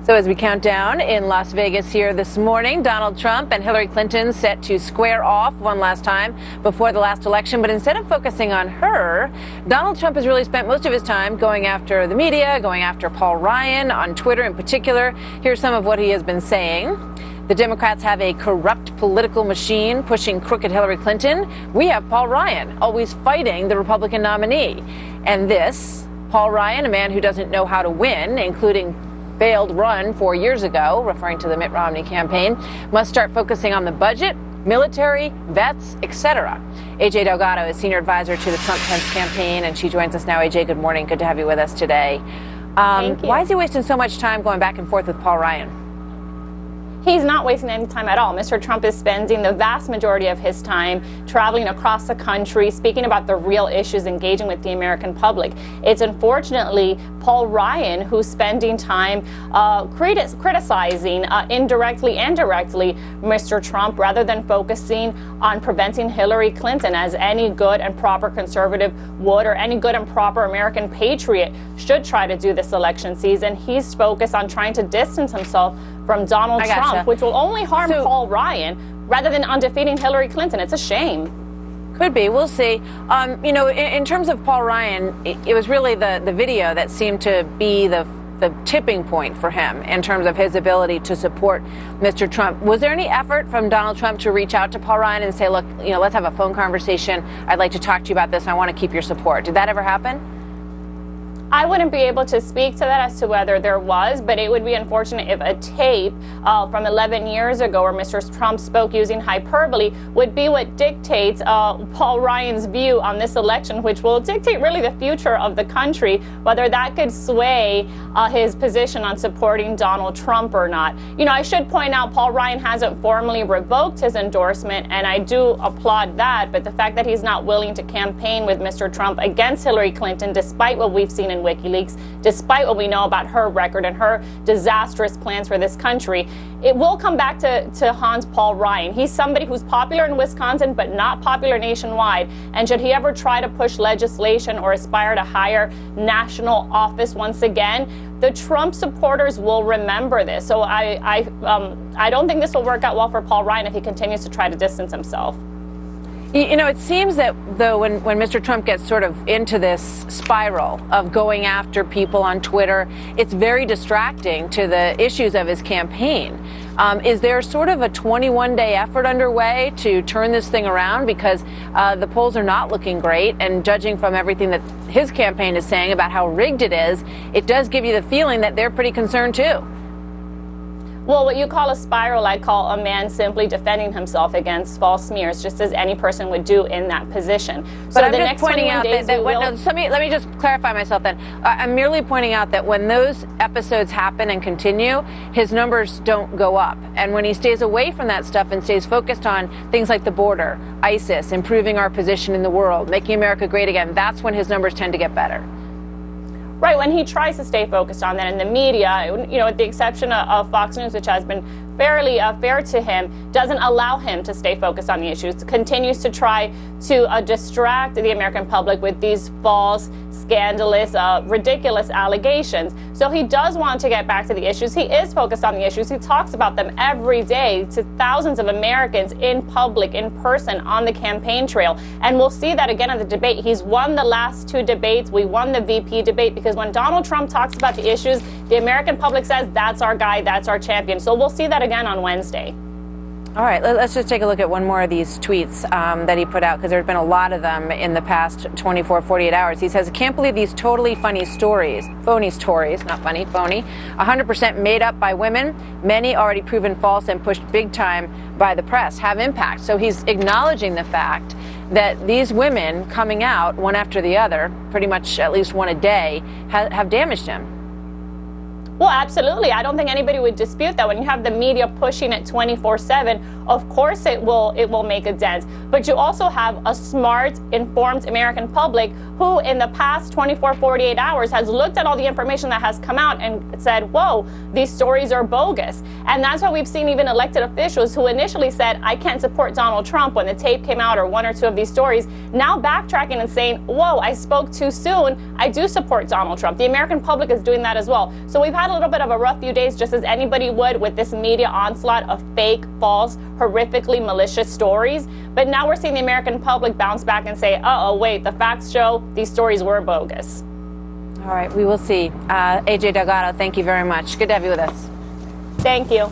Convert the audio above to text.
So as we count down in Las Vegas here this morning, Donald Trump and Hillary Clinton set to square off one last time before the last election. But instead of focusing on her, Donald Trump has really spent most of his time going after the media, going after Paul Ryan on Twitter in particular. Here's some of what he has been saying. The Democrats have a corrupt political machine pushing crooked Hillary Clinton. We have Paul Ryan always fighting the Republican nominee. And this, Paul Ryan, a man who doesn't know how to win, including failed run 4 years ago, referring to the Mitt Romney campaign, must start focusing on the budget, military, vets, etc. AG Delgado is senior advisor to the Trump-Pence campaign, and she joins us now. AG, good morning. Good to have you with us today. Thank you. Why is he wasting so much time going back and forth with Paul Ryan? He's not wasting any time at all. Mr. Trump is spending the vast majority of his time traveling across the country, speaking about the real issues, engaging with the American public. It's unfortunately Paul Ryan who's spending time criticizing indirectly and directly Mr. Trump rather than focusing on preventing Hillary Clinton, as any good and proper conservative would, or any good and proper American patriot should try to do this election season. He's focused on trying to distance himself from Donald Trump, which will only harm Paul Ryan rather than on defeating Hillary Clinton. It's a shame. Could be. We'll see. You know, in terms of Paul Ryan, it was really the video that seemed to be the tipping point for him in terms of his ability to support Mr. Trump. Was there any effort from Donald Trump to reach out to Paul Ryan and say, look, you know, let's have a phone conversation. I'd like to talk to you about this. I want to keep your support. Did that ever happen? I wouldn't be able to speak to that as to whether there was, but it would be unfortunate if a tape from 11 years ago where Mr. Trump spoke using hyperbole would be what dictates Paul Ryan's view on this election, which will dictate really the future of the country, whether that could sway his position on supporting Donald Trump or not. You know, I should point out Paul Ryan hasn't formally revoked his endorsement, and I do applaud that, but the fact that he's not willing to campaign with Mr. Trump against Hillary Clinton, despite what we've seen in WikiLeaks, despite what we know about her record and her disastrous plans for this country, it will come back to haunt Paul Ryan. He's somebody who's popular in Wisconsin, but not popular nationwide. And should he ever try to push legislation or aspire to higher national office once again, the Trump supporters will remember this. So I don't think this will work out well for Paul Ryan if he continues to try to distance himself. You know, it seems that, though, when Mr. Trump gets sort of into this spiral of going after people on Twitter, it's very distracting to the issues of his campaign. Is there sort of a 21-day effort underway to turn this thing around? Because the polls are not looking great, and judging from everything that his campaign is saying about how rigged it is, it does give you the feeling that they're pretty concerned, too. Well, what you call a spiral, I call a man simply defending himself against false smears, just as any person would do in that position. So but I'm just pointing out let me just clarify myself then. I'm merely pointing out that when those episodes happen and continue, his numbers don't go up. And when he stays away from that stuff and stays focused on things like the border, ISIS, improving our position in the world, making America great again, that's when his numbers tend to get better. Right, when he tries to stay focused on that in the media, you know, with the exception of Fox News, which has been fairly fair to him, doesn't allow him to stay focused on the issues, continues to try to distract the American public with these false, scandalous, ridiculous allegations. So he does want to get back to the issues. He is focused on the issues. He talks about them every day to thousands of Americans in public, in person, on the campaign trail. And we'll see that again at the debate. He's won the last two debates. We won the VP debate because when Donald Trump talks about the issues, the American public says, that's our guy, that's our champion. So we'll see that again on Wednesday. All right, let's just take a look at one more of these tweets that he put out, because there's been a lot of them in the past 24, 48 hours. He says, I can't believe these totally phony stories, not funny, phony, 100% made up by women, many already proven false and pushed big time by the press, have impact. So he's acknowledging the fact that these women coming out one after the other, pretty much at least one a day, have damaged him. Well, absolutely. I don't think anybody would dispute that. When you have the media pushing it 24/7, of course it will make a dent. But you also have a smart, informed American public who who in the past 24, 48 hours has looked at all the information that has come out and said, whoa, these stories are bogus. And that's why we've seen even elected officials who initially said, I can't support Donald Trump when the tape came out or one or two of these stories, now backtracking and saying, whoa, I spoke too soon. I do support Donald Trump. The American public is doing that as well. So we've had a little bit of a rough few days, just as anybody would, with this media onslaught of fake, false, horrifically malicious stories. But now we're seeing the American public bounce back and say, uh-oh, wait, the facts show these stories were bogus. All right, we will see. AG Delgado, thank you very much. Good to have you with us. Thank you.